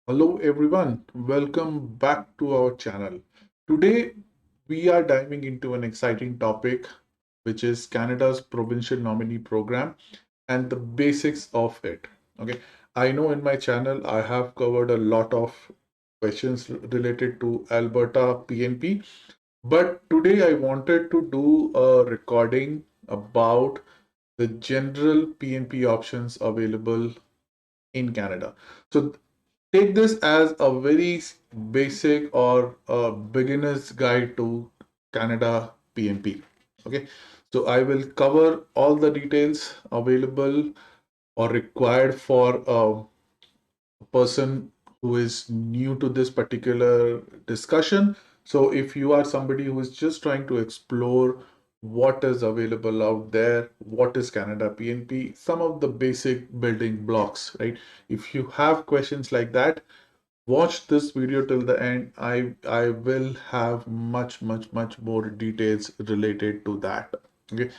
Hello everyone, welcome back to our channel. Today we are diving into an exciting topic which is Canada's Provincial Nominee Program and the basics of it. Okay, I know in my channel I have covered a lot of questions related to Alberta PNP, but today I wanted to do a recording about the general PNP options available in Canada. So take this as a very basic or a beginner's guide to Canada PNP. Okay, so I will cover all the details available or required for a person who is new to this particular discussion. So if you are somebody who is just trying to explore what is available out there, what is Canada PNP, some of the basic building blocks, right? If you have questions like that, watch this video till the end. I will have much more details related to that. Okay,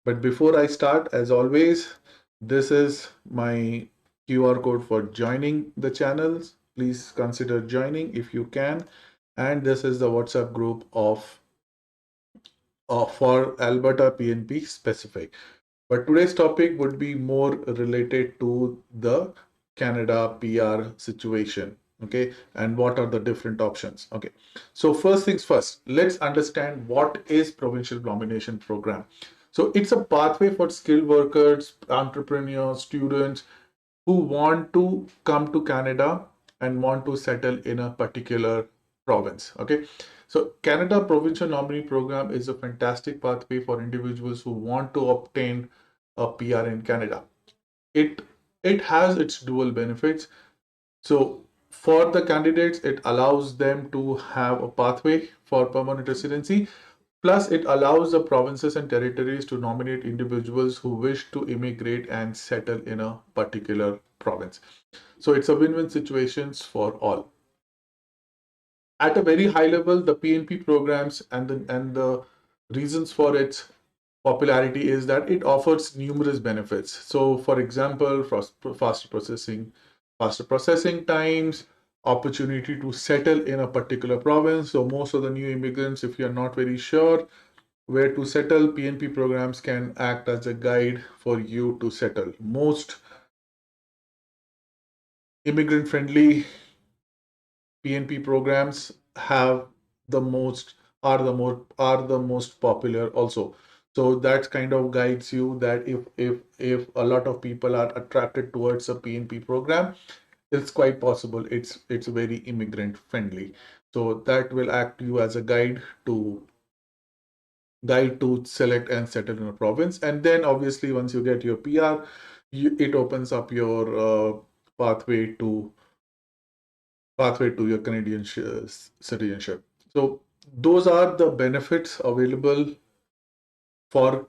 but before I start, as always, this is my QR code for joining the channels. Please consider joining if you can. And this is the WhatsApp group for Alberta PNP specific. But today's topic would be more related to the Canada PR situation. Okay, and what are the different options? Okay, so first things first, let's understand what is Provincial Nomination Program. So it's a pathway for skilled workers, entrepreneurs, students who want to come to Canada and want to settle in a particular province. Okay, so Canada Provincial Nominee Program is a fantastic pathway for individuals who want to obtain a PR in Canada. It it has its dual benefits. So for the candidates, it allows them to have a pathway for permanent residency. Plus, it allows the provinces and territories to nominate individuals who wish to immigrate and settle in a particular province. So it's a win-win situations for all. At a very high level, the PNP programs and the reasons for its popularity is that it offers numerous benefits. So, for example, faster processing times, opportunity to settle in a particular province. So, most of the new immigrants, if you're not very sure where to settle, PNP programs can act as a guide for you to settle. Most immigrant friendly PNP programs have the most are the most popular also. So that kind of guides you that if a lot of people are attracted towards a PNP program, it's quite possible it's very immigrant friendly. So that will act you as a guide to select and settle in a province. And then obviously once you get your PR, it opens up your pathway to your Canadian citizenship. So those are the benefits available for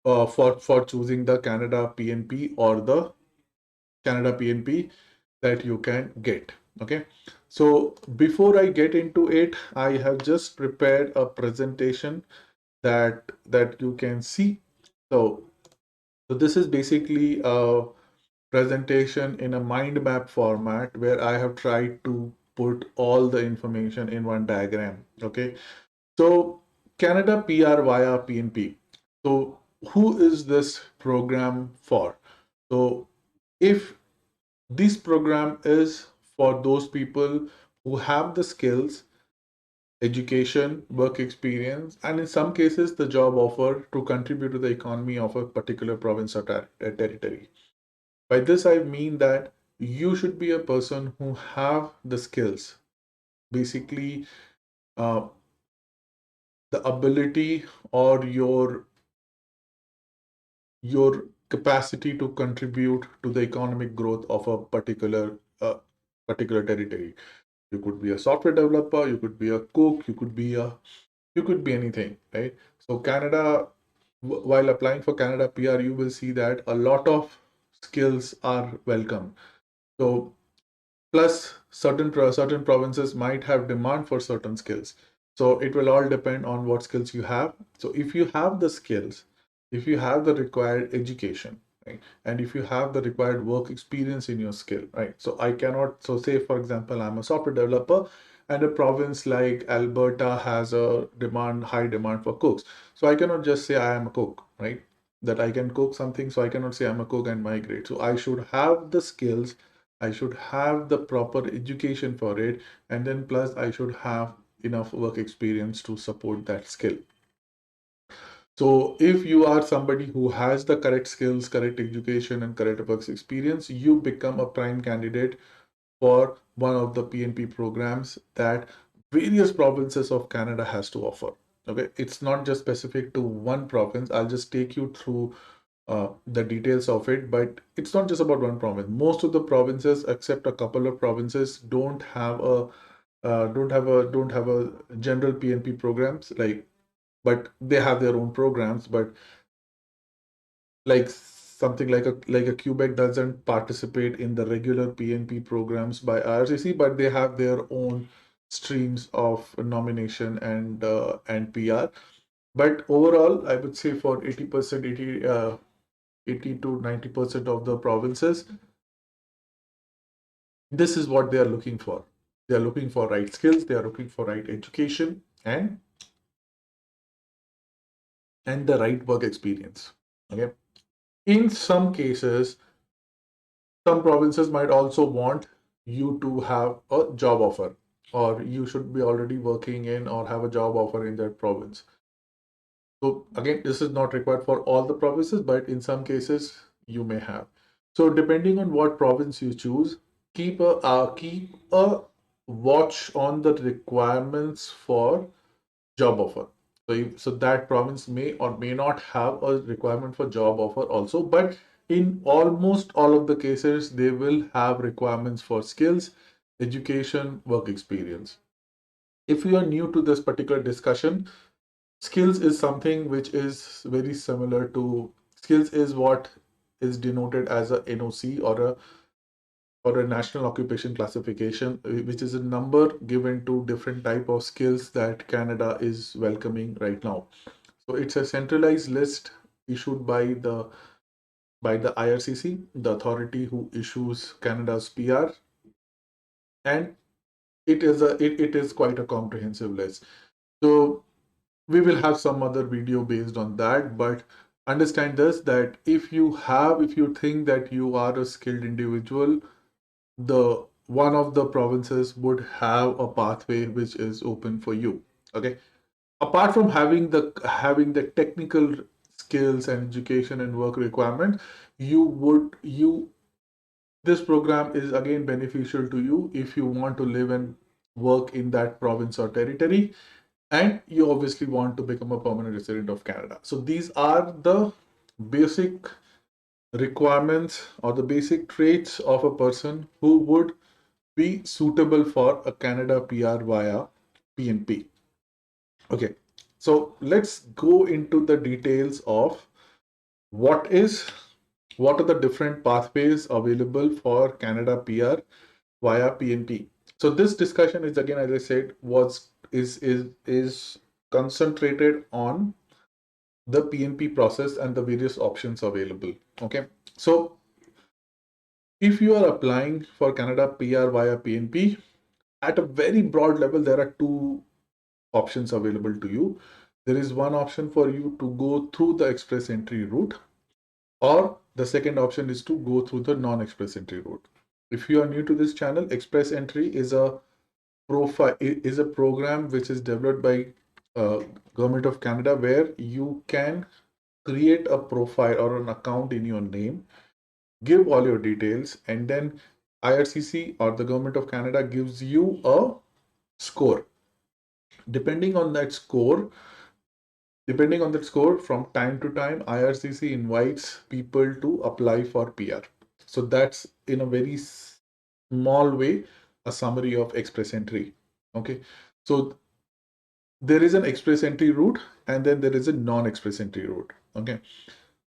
for choosing the Canada PNP or the Canada PNP that you can get. Okay. So before I get into it, I have just prepared a presentation that you can see. So this is basically a presentation in a mind map format where I have tried to put all the information in one diagram. Okay, so Canada PR via PNP. So who is this program for? So if this program is for those people who have the skills, education, work experience, and in some cases the job offer to contribute to the economy of a particular province or territory. By this, I mean that you should be a person who have the skills, basically uh, the ability or your capacity to contribute to the economic growth of a particular territory. You could be a software developer, you could be a cook, you could be anything, right? So Canada, while applying for Canada PR, you will see that a lot of skills are welcome. So plus certain provinces might have demand for certain skills, so it will all depend on what skills you have. So if you have the skills, if you have the required education, right? And if you have the required work experience in your skill, right? So I cannot, so say for example, I'm a software developer and a province like Alberta has a high demand for cooks. So I cannot just say I am a cook, right? That I can cook something. So I cannot say I'm a cook and migrate. So I should have the skills, I should have the proper education for it, and then plus I should have enough work experience to support that skill. So if you are somebody who has the correct skills, correct education, and correct work experience, you become a prime candidate for one of the PNP programs that various provinces of Canada has to offer. Okay, it's not just specific to one province. I'll just take you through the details of it, but it's not just about one province. Most of the provinces, except a couple of provinces, don't have a general PNP programs, like, but they have their own programs. But like something like a Quebec doesn't participate in the regular PNP programs by Ircc, but they have their own streams of nomination and PR. But overall, I would say for 80%, 80 to 90% of the provinces, this is what they are looking for. They are looking for right skills, they are looking for right education, and the right work experience. Okay. In some cases, some provinces might also want you to have a job offer, or you should be already working in or have a job offer in that province. So again, this is not required for all the provinces, but in some cases you may have. So depending on what province you choose, keep a watch on the requirements for job offer. So that province may or may not have a requirement for job offer also, but in almost all of the cases, they will have requirements for skills, education, work experience. If you are new to this particular discussion, skills is something which is very similar to skills is what is denoted as a NOC or a national occupation classification, which is a number given to different type of skills that Canada is welcoming right now. So it's a centralized list issued by the IRCC, the authority who issues Canada's PR, and it is quite a comprehensive list. So we will have some other video based on that, but understand this, that if you think that you are a skilled individual, the one of the provinces would have a pathway which is open for you. Okay, apart from having the technical skills and education and work requirement, you this program is again beneficial to you if you want to live and work in that province or territory, and you obviously want to become a permanent resident of Canada. So these are the basic requirements or the basic traits of a person who would be suitable for a Canada PR via PNP. Okay, so let's go into the details of what is what are the different pathways available for Canada PR via PNP. So this discussion is, again, as I said, was is concentrated on the PNP process and the various options available. Okay, so if you are applying for Canada PR via PNP, at a very broad level, there are two options available to you. There is one option for you to go through the express entry route, or the second option is to go through the non-express entry route. If you are new to this channel, express entry is a program which is developed by Government of Canada, where you can create a profile or an account in your name, give all your details, and then IRCC or the Government of Canada gives you a score. Depending on that score, from time to time, IRCC invites people to apply for PR. So that's, in a very small way, a summary of express entry. Okay, so there is an express entry route, and then there is a non-express entry route. Okay,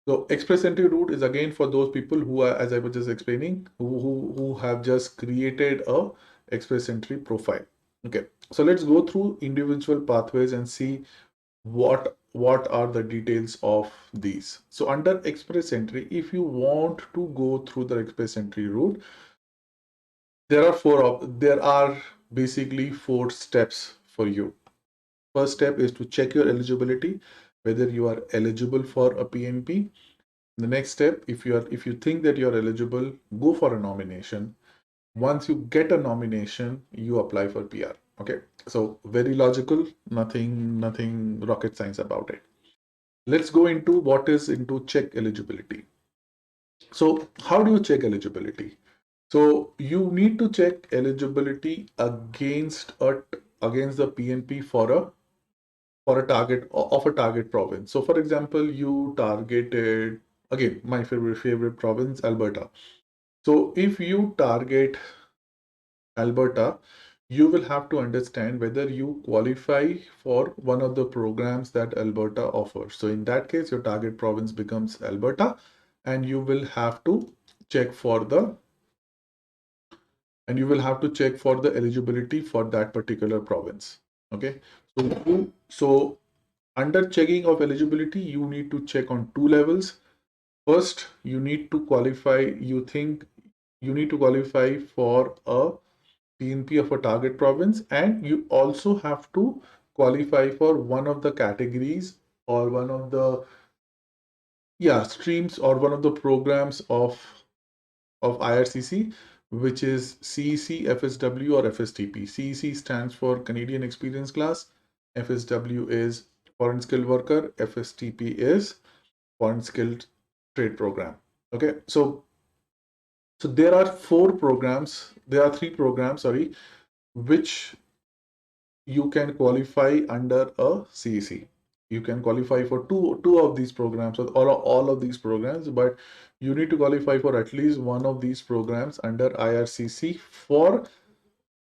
so express entry route is again for those people who are, as I was just explaining, who have just created a express entry profile. Okay, so let's go through individual pathways and see what what are the details of these. So under express entry, if you want to go through the express entry route, there are basically 4 steps for you. First step is to check your eligibility, whether you are eligible for a PNP. The next step, if you think that you're eligible, go for a nomination. Once you get a nomination, you apply for PR. Okay, so very logical, nothing rocket science about it. Let's go into what is into check eligibility. So how do you check eligibility? So you need to check eligibility against the PNP for a target of a target province. So for example, you targeted, again, my favorite province, Alberta. So if you target Alberta, you will have to understand whether you qualify for one of the programs that Alberta offers. So in that case, your target province becomes Alberta, and you will have to check for the eligibility for that particular province. Okay, so under checking of eligibility, you need to check on 2 levels. First, you need to qualify. You think you need to qualify for a PNP of a target province, and you also have to qualify for one of the categories or one of the streams or one of the programs of IRCC, which is CEC, FSW, or FSTP. CEC stands for Canadian Experience Class, FSW is Foreign Skilled Worker, FSTP is Foreign Skilled Trade Program. Okay, so there are 4 programs, there are 3 programs, sorry, which you can qualify under a CEC. You can qualify for two of these programs or all of these programs, but you need to qualify for at least one of these programs under IRCC for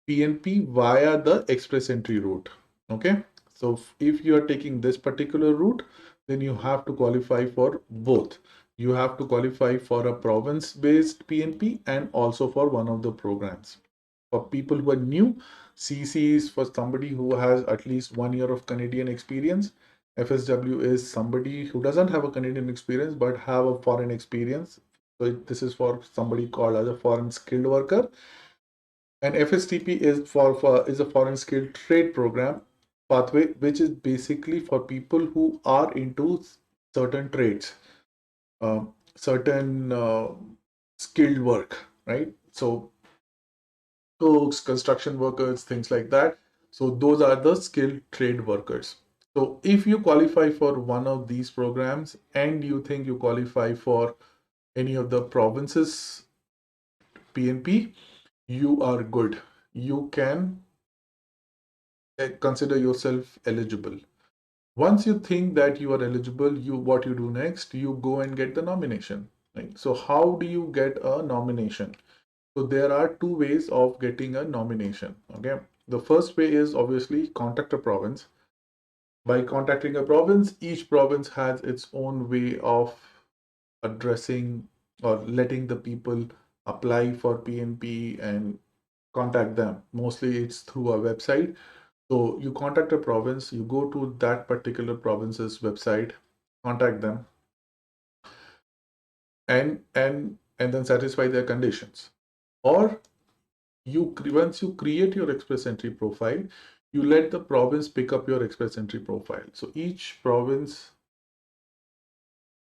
PNP via the express entry route. Okay, so if you are taking this particular route, then you have to qualify for both. You have to qualify for a province-based PNP and also for one of the programs. For people who are new, CC is for somebody who has at least 1 year of Canadian experience. FSW is somebody who doesn't have a Canadian experience but have a foreign experience. So this is for somebody called as a foreign skilled worker. And FSTP is is a foreign skilled trade program pathway, which is basically for people who are into certain trades, certain skilled work, right? So cooks, construction workers, things like that. So those are the skilled trade workers. So if you qualify for one of these programs and you think you qualify for any of the provinces PNP, you are good. You can consider yourself eligible. Once you think that you are eligible, what you do next, you go and get the nomination. Right? So how do you get a nomination? So there are 2 ways of getting a nomination. Okay, the first way is obviously contact a province. By contacting a province, each province has its own way of addressing or letting the people apply for PNP and contact them. Mostly it's through a website. So you contact a province, you go to that particular province's website, contact them, and then satisfy their conditions. Or once you create your express entry profile, you let the province pick up your express entry profile. So each province,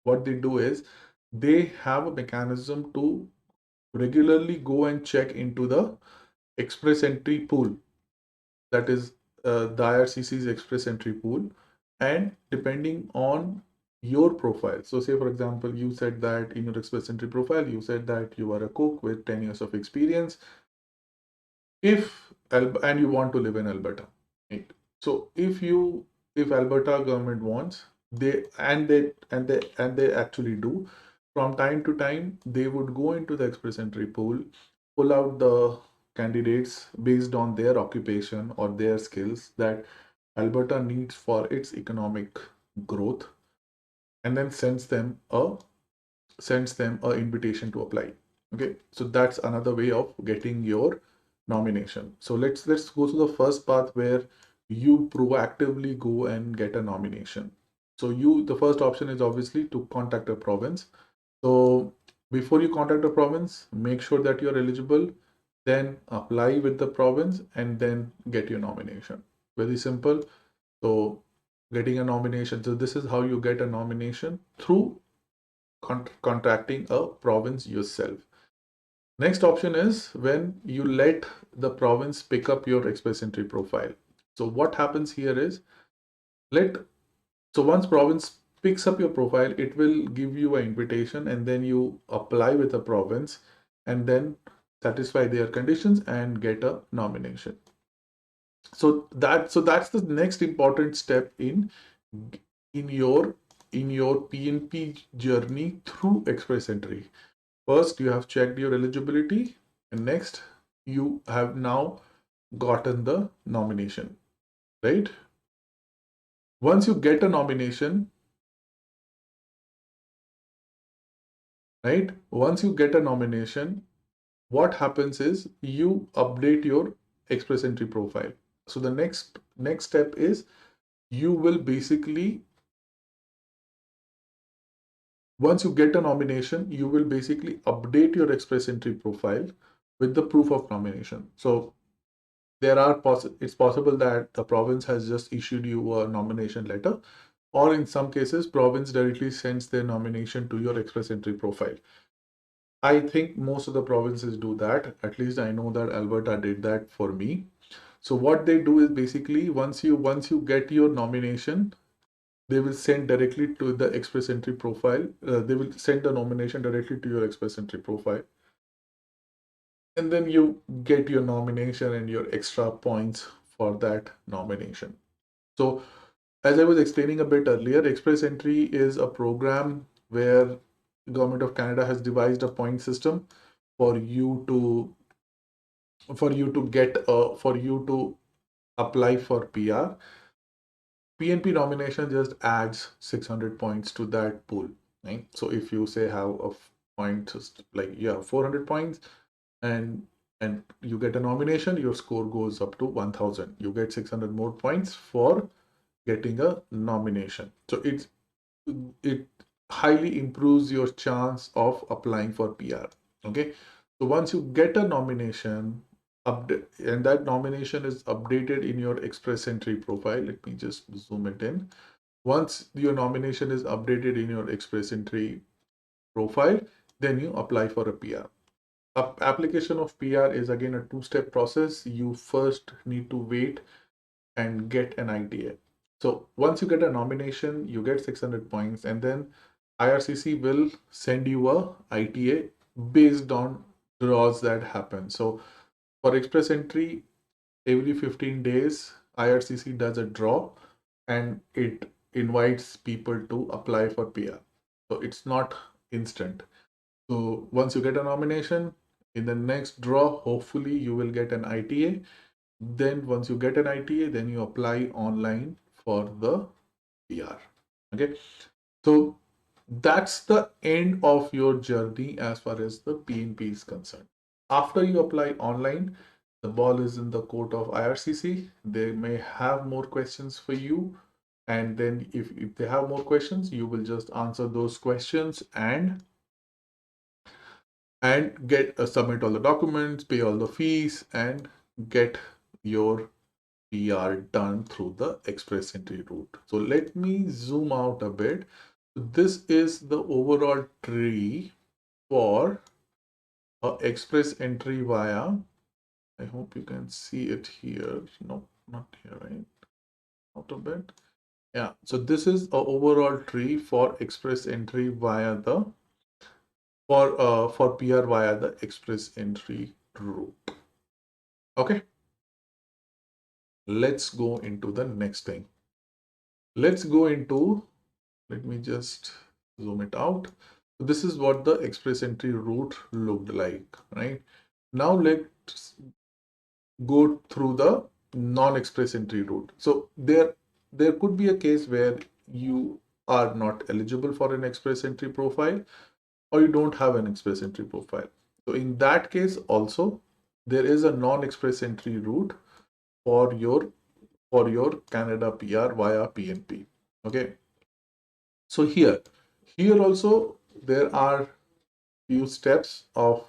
what they do is they have a mechanism to regularly go and check into the express entry pool, that is the IRCC's express entry pool, and depending on your profile. So say for example, you said that in your express entry profile, you said that you are a cook with 10 years of experience. And you want to live in Alberta, right? So if Alberta government wants, they actually do, from time to time they would go into the express entry pool, pull out the candidates based on their occupation or their skills that Alberta needs for its economic growth, and then sends them a invitation to apply. Okay, so that's another way of getting your nomination. So let's go to the first path where you proactively go and get a nomination. So the first option is obviously to contact a province. So before you contact a province, make sure that you're eligible, then apply with the province and then get your nomination. Very simple. So getting a nomination. So this is how you get a nomination through contacting a province yourself. Next option is when you let the province pick up your express entry profile. So what happens here is once province picks up your profile, it will give you an invitation and then you apply with the province and then satisfy their conditions and get a nomination. So that's the next important step in your PNP journey through express entry. First, you have checked your eligibility, and next, you have now gotten the nomination, right? Once you get a nomination, right? Once you get a nomination, what happens is you update your express entry profile. So the next step is you will basically, once you get a nomination, you will basically update your express entry profile with the proof of nomination. So it's possible that the province has just issued you a nomination letter, or in some cases, province directly sends their nomination to your express entry profile. I think most of the provinces do that. At least I know that Alberta did that for me. So what they do is basically once you get your nomination, they will send directly to the express entry profile. They will send the nomination directly to your express entry profile. And then you get your nomination and your extra points for that nomination. So as I was explaining a bit earlier, express entry is a program where the Government of Canada has devised a point system for you to apply for PR. PNP nomination just adds 600 points to that pool, right? So if you say have a point, just like you have 400 points and you get a nomination, your score goes up to 1000. You get 600 more points for getting a nomination. So it highly improves your chance of applying for PR. Okay. So once you get a nomination, update, and that nomination is updated in your express entry profile. Let me just zoom it in. Once your nomination is updated in your express entry profile, then you apply for a PR. Application of PR is again a two-step process. You first need to wait and get an ITA. So once you get a nomination, you get 600 points, and then IRCC will send you a ITA based on draws that happen. So for express entry, every 15 days, IRCC does a draw and it invites people to apply for PR. So it's not instant. So once you get a nomination, in the next draw, hopefully you will get an ITA. Then once you get an ITA, then you apply online for the PR. Okay. So that's the end of your journey as far as the PNP is concerned. After you apply online, the ball is in the court of IRCC. They may have more questions for you. And then if they have more questions, you will just answer those questions and get submit all the documents, pay all the fees, and get your PR done through the express entry route. So let me zoom out a bit. This is the overall tree for express entry via. I hope you can see it here. No, not here, right? Out a bit. Yeah. So this is a overall tree for express entry via the for PR via the express entry route. Okay. Let's go into the next thing. Let's go into, let me just zoom it out. So this is what the express entry route looked like, right? Now let's go through the non-express entry route. So there could be a case where you are not eligible for an express entry profile, or you don't have an express entry profile. So in that case also, there is a non-express entry route for your Canada PR via PNP. Okay. So here also there are few steps of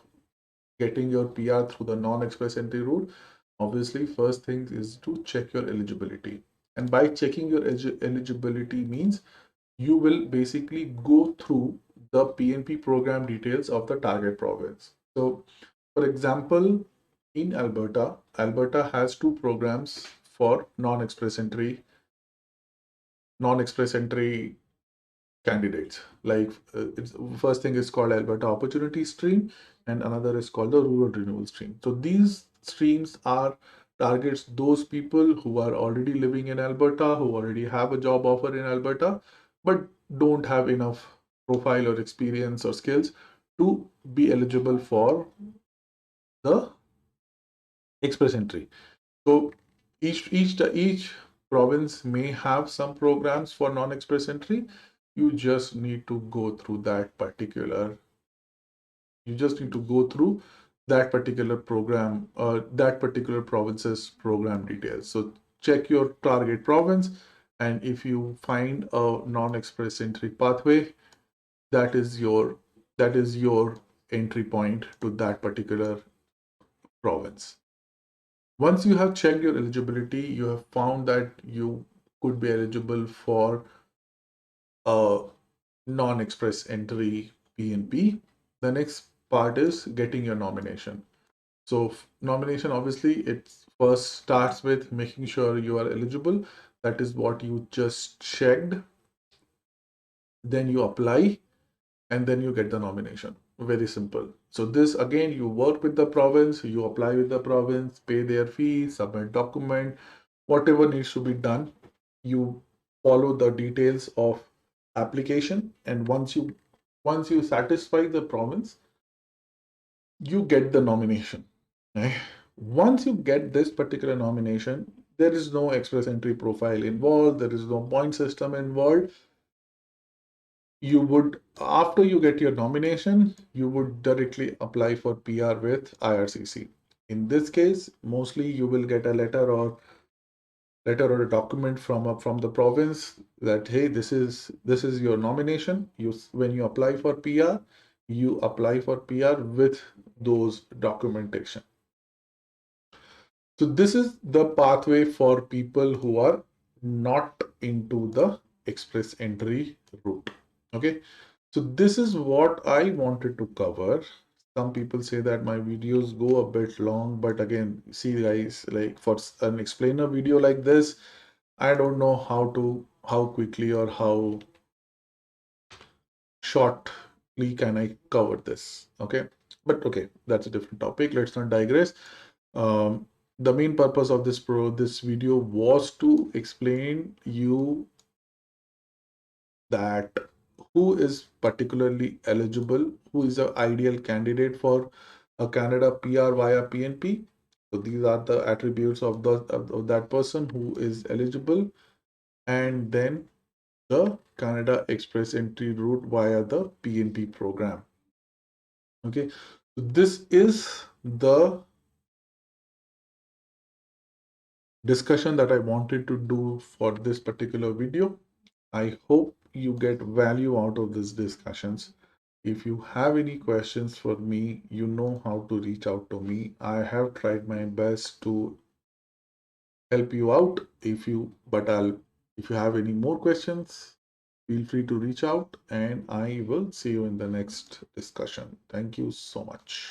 getting your PR through the non-express entry route. Obviously, first thing is to check your eligibility. And by checking your eligibility means you will basically go through the PNP program details of the target province. So, for example, in Alberta, Alberta has two programs for non-express entry candidates. Like first thing is called Alberta Opportunity Stream, and another is called the Rural Renewal Stream. So these streams are targets those people who are already living in Alberta, who already have a job offer in Alberta, but don't have enough profile or experience or skills to be eligible for the express entry. So each province may have some programs for non-express entry. You just need to go through that particular. You just need to go through that particular program, that particular province's program details. So check your target province, and if you find a non-express entry pathway, that is your entry point to that particular province. Once you have checked your eligibility, you have found that you could be eligible for a non-express entry PNP. The next part is getting your nomination. So nomination, obviously, it first starts with making sure you are eligible. That is what you just checked. Then you apply, and then you get the nomination. Very simple. So this again, you work with the province, you apply with the province, pay their fee, submit document, whatever needs to be done. You follow the details of application, and once you satisfy the province, you get the nomination. Right? Once you get this particular nomination, there is no express entry profile involved, there is no point system involved. You would, after you get your nomination, you would directly apply for PR with Ircc. In this case, mostly you will get a letter or a document from the province that, hey, this is your nomination. When you apply for PR, you apply for PR with those documentation. So this is the pathway for people who are not into the express entry route. Okay, so this is what I wanted to cover. Some people say that my videos go a bit long, but again, see guys, like for an explainer video like this, I don't know how quickly or how shortly can I cover this. Okay, but okay, that's a different topic. Let's not digress. The main purpose of this video was to explain you that who is particularly eligible, who is the ideal candidate for a Canada PR via PNP. So these are the attributes of that person who is eligible, and then the Canada Express entry route via the PNP program. Okay, so this is the discussion that I wanted to do for this particular video. I hope you get value out of these discussions. If you have any questions for me, you know how to reach out to me. I have tried my best to help you out. If you have any more questions, feel free to reach out, and I will see you in the next discussion. Thank you so much.